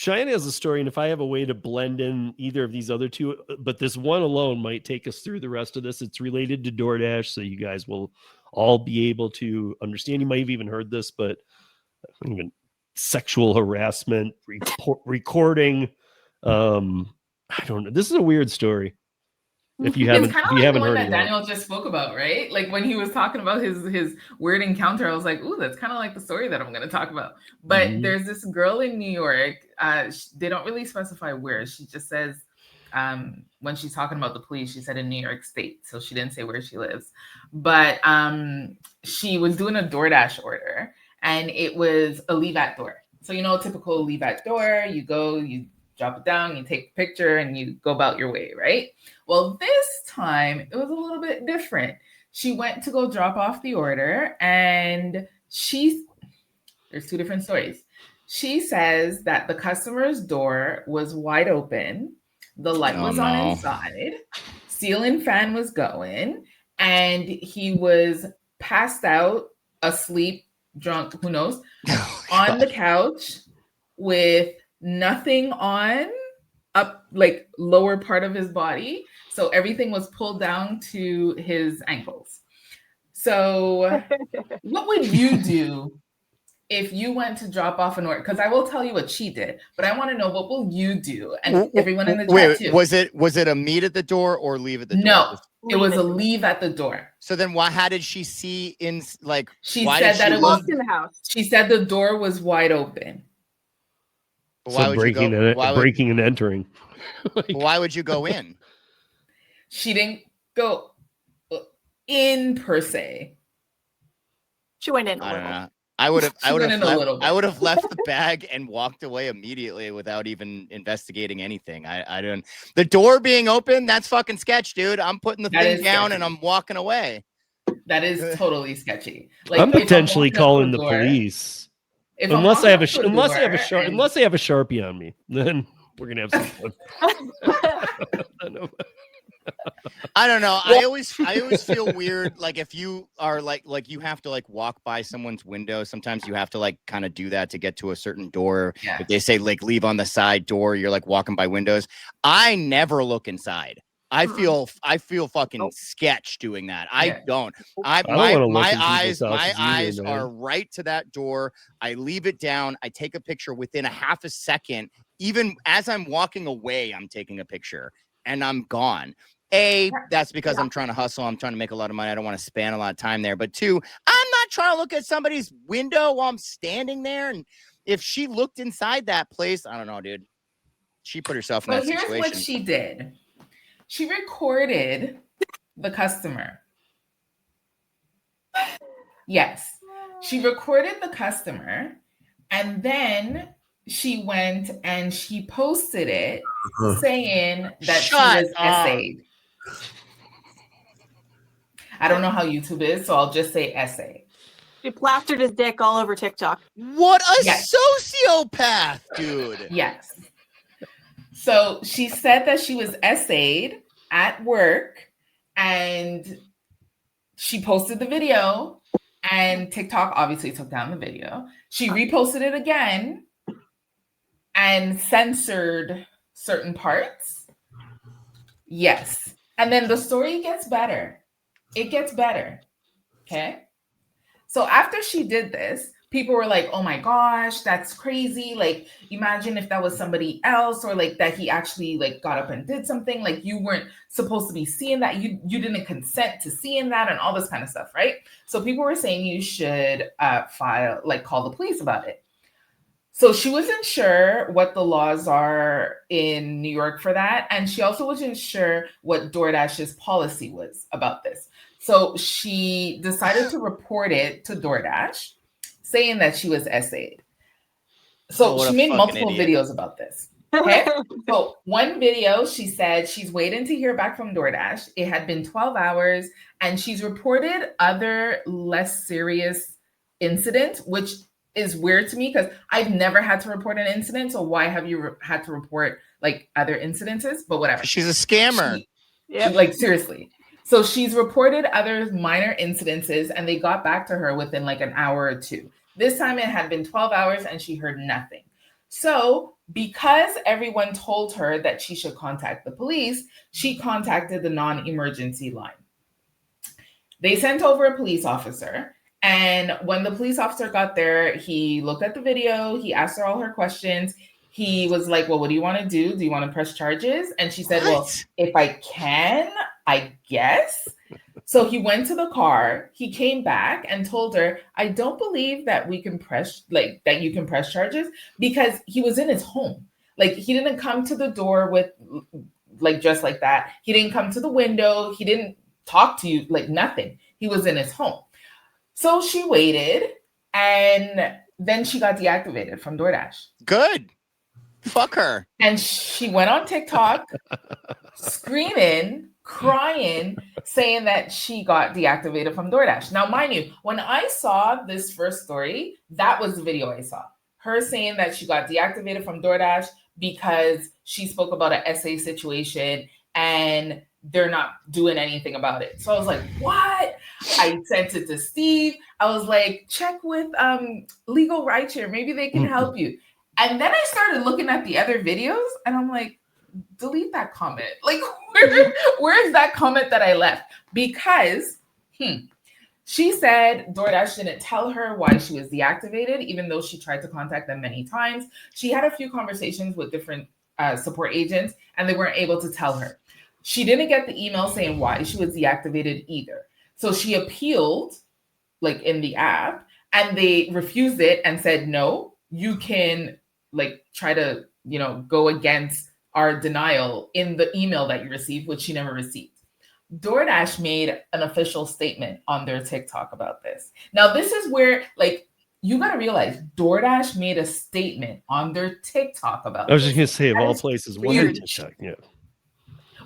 Cheyenne has a story, and if I have a way to blend in either of these other two, but this one alone might take us through the rest of this. It's related to DoorDash, so you guys will all be able to understand. You might have even heard this, but even sexual harassment, recording. I don't know. This is a weird story. If you haven't, it's kind of like the one that Daniel just spoke about, right? Like when he was talking about his weird encounter, I was like, "Ooh, that's kind of like the story that I'm going to talk about." But there's this girl in New York. They don't really specify where. She just says when she's talking about the police, she said in New York State, so she didn't say where she lives. But she was doing a DoorDash order, and it was a leave at door. So typical leave at door. You go, you drop it down, you take a picture, and you go about your way, right? Well, this time it was a little bit different. She went to go drop off the order, and there's two different stories. She says that the customer's door was wide open, the light was on inside, ceiling fan was going, and he was passed out, asleep, drunk, who knows, on the couch with nothing on up, like lower part of his body. So everything was pulled down to his ankles. So what would you do if you went to drop off an order? Because I will tell you what she did, but I want to know, what will you do? And everyone in the chat too. Was it a meet at the door or leave at the door? No, it was a leave at the door. So then how did she see in, like, she said that it was in the house. She said the door was wide open. So breaking and entering. Why would you go in? She didn't go in per se. She went in. I don't know. I would have left the bag and walked away immediately without even investigating anything. I don't. The door being open, that's fucking sketch, dude. I'm putting the thing down and I'm walking away. That is totally sketchy. Like, I'm potentially calling the police. Unless I have a Sharpie on me, then we're gonna have some fun. I don't know. I always feel weird. Like if you are like you have to like walk by someone's window. Sometimes you have to like kind of do that to get to a certain door. Yeah. If they say like leave on the side door, you're like walking by windows. I never look inside. I feel fucking sketch doing that. I don't. My eyes are right to that door. I leave it down. I take a picture within a half a second. Even as I'm walking away, I'm taking a picture and I'm gone. That's because I'm trying to hustle. I'm trying to make a lot of money. I don't want to spend a lot of time there. But two, I'm not trying to look at somebody's window while I'm standing there. And if she looked inside that place, I don't know, dude. She put herself in that situation. Here's what she did. She recorded the customer. Yes. She recorded the customer, and then she went and she posted it saying that she was essayed. I don't know how YouTube is, so I'll just say essay. She plastered his dick all over TikTok. What a sociopath, dude. Yes. So she said that she was essayed at work, and she posted the video, and TikTok obviously took down the video. She reposted it again and censored certain parts. Yes. And then the story gets better. It gets better. Okay. So after she did this, people were like, oh my gosh, that's crazy. Like, imagine if that was somebody else, or like that he actually like got up and did something. Like, you weren't supposed to be seeing that. You didn't consent to seeing that and all this kind of stuff, right? So people were saying you should call the police about it. So she wasn't sure what the laws are in New York for that. And she also wasn't sure what DoorDash's policy was about this. So she decided to report it to DoorDash, saying that she was essayed. So she made multiple videos about this. Okay. So one video, she said she's waiting to hear back from DoorDash. It had been 12 hours, and she's reported other less serious incidents, which is weird to me because I've never had to report an incident. So why have you had to report like other incidences? But whatever. She's a scammer. Like, seriously. So she's reported other minor incidences, and they got back to her within like an hour or two. This time it had been 12 hours and she heard nothing. So because everyone told her that she should contact the police, she contacted the non-emergency line. They sent over a police officer. And when the police officer got there, he looked at the video. He asked her all her questions. He was like, well, what do you want to do? Do you want to press charges? And she said, well, if I can, I guess. So he went to the car. He came back and told her, I don't believe that we can press, like, that you can press charges, because he was in his home. Like, he didn't come to the door with, like, just like that. He didn't come to the window. He didn't talk to you, like, nothing. He was in his home. So she waited, and then she got deactivated from DoorDash. Good. Fuck her. And she went on TikTok screaming, crying, saying that she got deactivated from DoorDash. Now, mind you, when I saw this first story, that was the video I saw. Her saying that she got deactivated from DoorDash because she spoke about an SA situation and they're not doing anything about it. So I was like, what? I sent it to Steve. I was like, check with legal Rideshare. Maybe they can help you. And then I started looking at the other videos and I'm like, delete that comment. Like, where's that comment that I left? Because she said DoorDash didn't tell her why she was deactivated, even though she tried to contact them many times. She had a few conversations with different support agents and they weren't able to tell her. She didn't get the email saying why she was deactivated either. So she appealed, like, in the app, and they refused it and said, no, you can, like, try to, you know, go against our denial in the email that you received, which she never received. DoorDash made an official statement on their TikTok about this. Now, this is where, like, you got to realize DoorDash made a statement on their TikTok about this. I was just going to say, of all places, why TikTok? Yeah.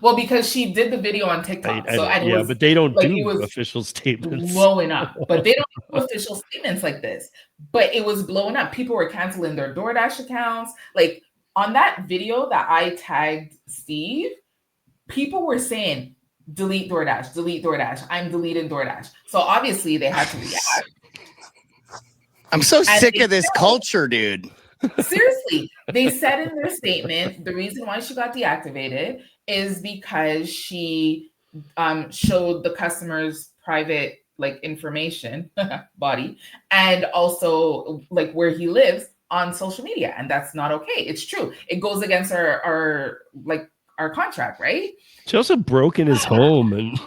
Well, because she did the video on TikTok. But they don't do official statements. Blowing up. But they don't do official statements like this. But it was blowing up. People were canceling their DoorDash accounts. Like, on that video that I tagged Steve, people were saying, delete DoorDash, delete DoorDash. I'm deleting DoorDash. So obviously they had to react. I'm so sick of this culture, dude. Seriously, they said in their statement, the reason why she got deactivated is because she showed the customer's private, like, information, body, and also, like, where he lives on social media. And that's not okay. It's true. It goes against our contract, right? She also broke in his home, and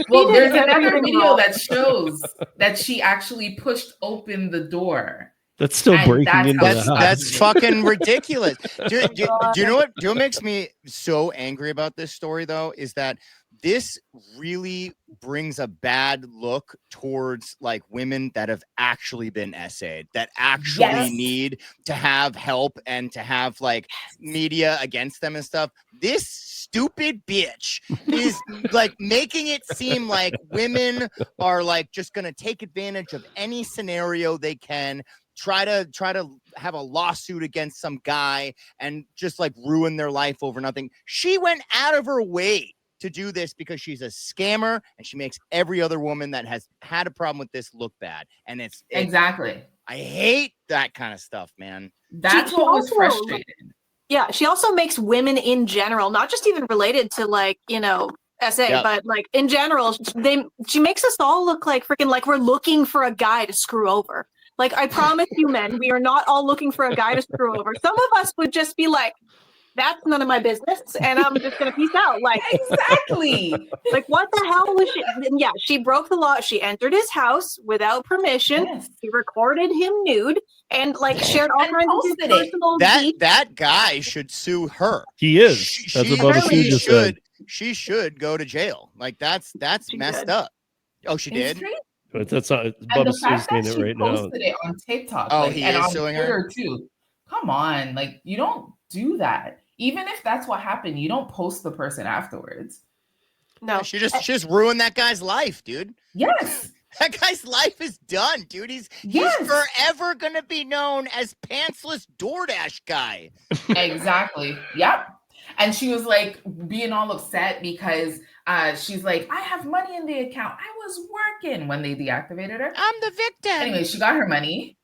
well, there's another video that shows that she actually pushed open the door. That's still breaking into the house. That's fucking ridiculous. Do you know what makes me so angry about this story, though, is that this really brings a bad look towards, like, women that have actually been essayed, that actually need to have help and to have, like, media against them and stuff. This stupid bitch is, like, making it seem like women are, like, just going to take advantage of any scenario they can, try to have a lawsuit against some guy and just, like, ruin their life over nothing. She went out of her way to do this because she's a scammer and she makes every other woman that has had a problem with this look bad. And it's exactly. I hate that kind of stuff, man. That's what was frustrating. Yeah, she also makes women in general, not just even related to, like, you know, SA, but, like, in general, she makes us all look like freaking, like, we're looking for a guy to screw over. Like, I promise you, men, we are not all looking for a guy to screw over. Some of us would just be like, that's none of my business, and I'm just gonna peace out. Like, exactly. Like, what the hell was she? Yeah, she broke the law. She entered his house without permission. Yes. She recorded him nude and, like, shared all kinds of his personal. That guy should sue her. He is. That's what Bubba Sue just said. She should go to jail. Like, that's messed up. Oh, she did. But that's not Bubba Sue's saying it right now. Posted it on TikTok. Oh, like, he and is on suing Twitter her too. Come on, like, you don't do that. Even if that's what happened, you don't post the person afterwards. No, she just ruined that guy's life, dude. Yes, that guy's life is done, dude. He's forever gonna be known as pantsless DoorDash guy. Exactly. Yep. And she was, like, being all upset because she's like, I have money in the account. I was working when they deactivated her. I'm the victim. Anyway, she got her money,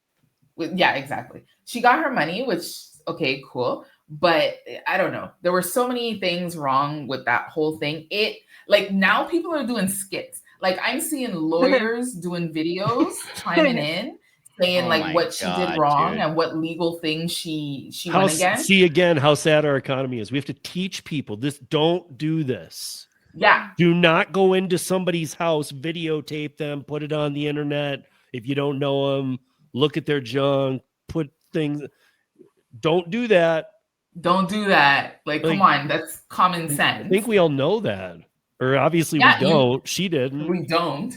Yeah, exactly. She got her money, which, okay, cool. But I don't know. There were so many things wrong with that whole thing. It like now people are doing skits. Like I'm seeing lawyers doing videos chiming in saying like what she did wrong and what legal things she went against. See again how sad our economy is. We have to teach people this. Don't do this. Yeah. Do not go into somebody's house, videotape them, put it on the internet. If you don't know them, look at their junk, put things. Don't do that. Don't do that. Like come on, that's common sense. I think we all know that. Or obviously we don't. She didn't. We don't.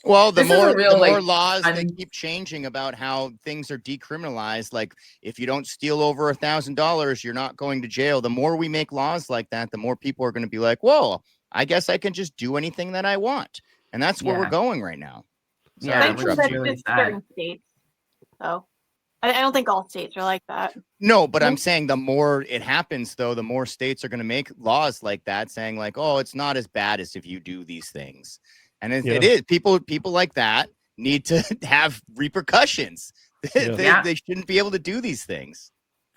Well, the more laws they keep changing about how things are decriminalized, like if you don't steal over $1,000, you're not going to jail. The more we make laws like that, the more people are going to be like, whoa, I guess I can just do anything that I want. And that's where we're going right now. Sorry, I think that's just certain states. So I don't think all states are like that. No, but I'm saying the more it happens, though, the more states are going to make laws like that saying like, oh, it's not as bad as if you do these things. And it is. People like that need to have repercussions. They shouldn't be able to do these things.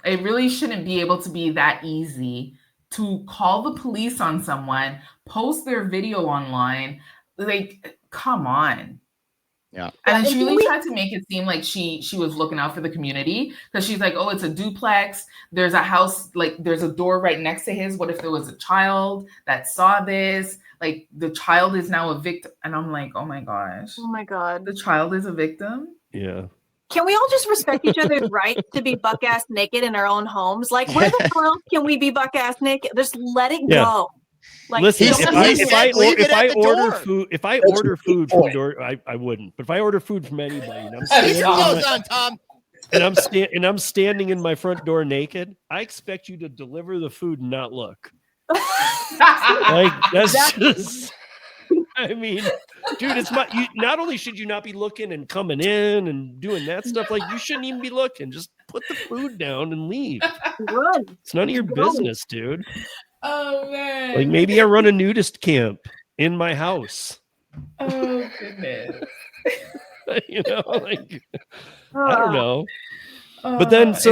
It really shouldn't be able to be that easy to call the police on someone, post their video online. Like, come on. Yeah. And then she really tried to make it seem like she was looking out for the community because she's like, oh, it's a duplex. There's a house, like there's a door right next to his. What if there was a child that saw this? Like the child is now a victim. And I'm like, oh my gosh. Oh my God. The child is a victim? Yeah. Can we all just respect each other's right to be buck-ass naked in our own homes? Like, where the hell else can we be buck-ass naked? Just let it go. Like, listen, if I order food from Door, I wouldn't. But if I order food from anybody, and I'm standing in my front door naked, I expect you to deliver the food and not look. Like that's just. I mean, dude, it's not only should you not be looking and coming in and doing that stuff, like you shouldn't even be looking. Just put the food down and leave. Run. It's none of your business, dude. Oh man. Like maybe I run a nudist camp in my house. Oh goodness. You know, like I don't know. But then so